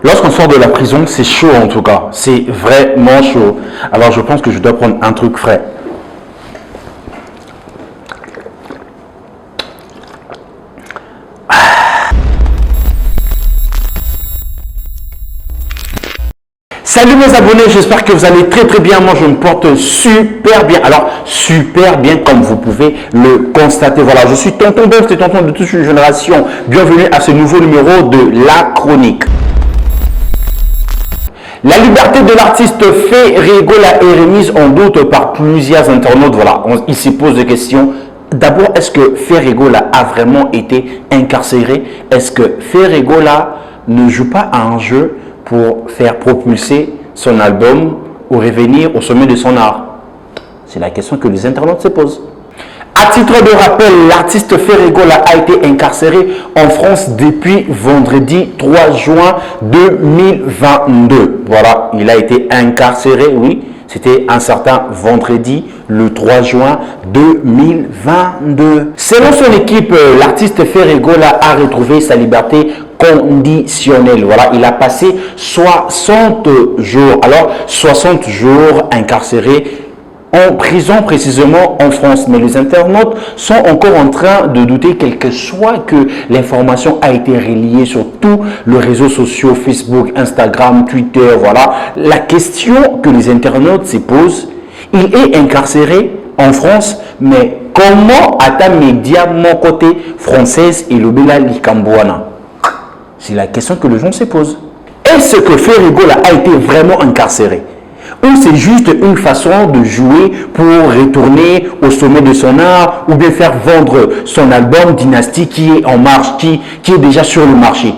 Lorsqu'on sort de la prison, c'est chaud en tout cas. C'est vraiment chaud. Alors je pense que je dois prendre un truc frais. Salut mes abonnés, j'espère que vous allez très bien. Moi je me porte super bien. Alors super bien comme vous pouvez le constater. Voilà, je suis tonton Bœuf, c'est tonton de toute une génération. Bienvenue à ce nouveau numéro de La Chronique. La liberté de l'artiste Ferregola est remise en doute par plusieurs internautes. Voilà, il se pose des questions. D'abord, est-ce que Ferregola a vraiment été incarcéré? Est-ce que Ferregola ne joue pas à un jeu pour faire propulser son album ou revenir au sommet de son art? C'est la question que les internautes se posent. À titre de rappel, l'artiste Ferregola a été incarcéré en France depuis vendredi 3 juin 2022. Voilà, il a été incarcéré, oui, c'était un certain vendredi, le 3 juin 2022. Selon son équipe, l'artiste Ferregola a retrouvé sa liberté conditionnelle. Voilà, il a passé 60 jours. Alors, 60 jours incarcéré en prison précisément en France. Mais les internautes sont encore en train de douter, quel que soit que l'information a été reliée sur tous les réseaux sociaux, Facebook, Instagram, Twitter, voilà. La question que les internautes se posent, il est incarcéré en France, mais comment ata média mon côté française et le Bela Likambouana? C'est la question que les gens se posent. Est-ce que Ferregola a été vraiment incarcéré? Ou c'est juste une façon de jouer pour retourner au sommet de son art ou bien faire vendre son album Dynasty qui est en marche, qui est déjà sur le marché?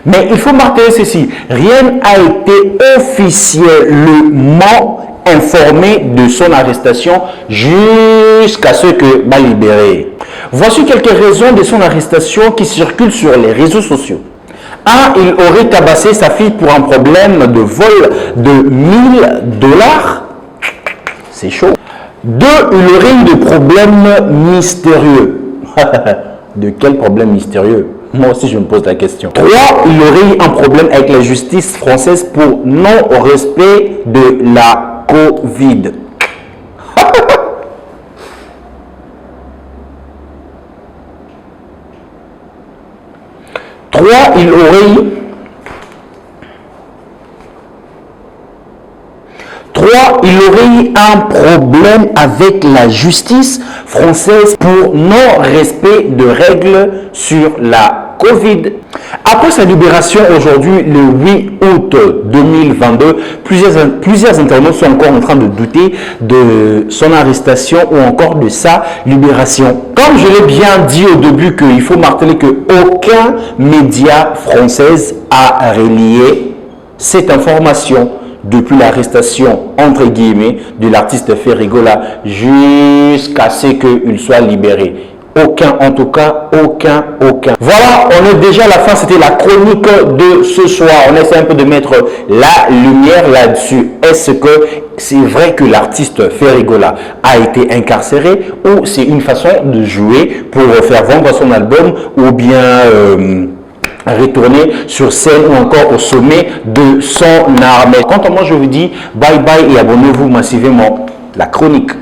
Mais il faut marquer ceci, rien n'a été officiellement informé de son arrestation jusqu'à ce que va libérer. Voici quelques raisons de son arrestation qui circulent sur les réseaux sociaux. 1. Il aurait tabassé sa fille pour un problème de vol de 1000 $. C'est chaud. 2. Il aurait eu des problèmes mystérieux. De quel problème mystérieux? Moi aussi je me pose la question. 3. Il aurait eu un problème avec la justice française pour non-respect de la Covid. 3. Il aurait eu un problème avec la justice française pour non-respect de règles sur la Covid. Après sa libération aujourd'hui, le 8 août 2022, plusieurs internautes sont encore en train de douter de son arrestation ou encore de sa libération. Comme je l'ai bien dit au début, qu'il faut marteler qu'aucun média français a relié cette information depuis l'arrestation, entre guillemets, de l'artiste Ferregola jusqu'à ce qu'il soit libéré. Aucun, en tout cas, aucun. Voilà, on est déjà à la fin, c'était la chronique de ce soir. On essaie un peu de mettre la lumière là-dessus. Est-ce que c'est vrai que l'artiste Ferregola a été incarcéré ou c'est une façon de jouer pour faire vendre son album ou bien retourner sur scène ou encore au sommet de son art? Quant à moi, je vous dis bye bye et abonnez-vous massivement. La chronique.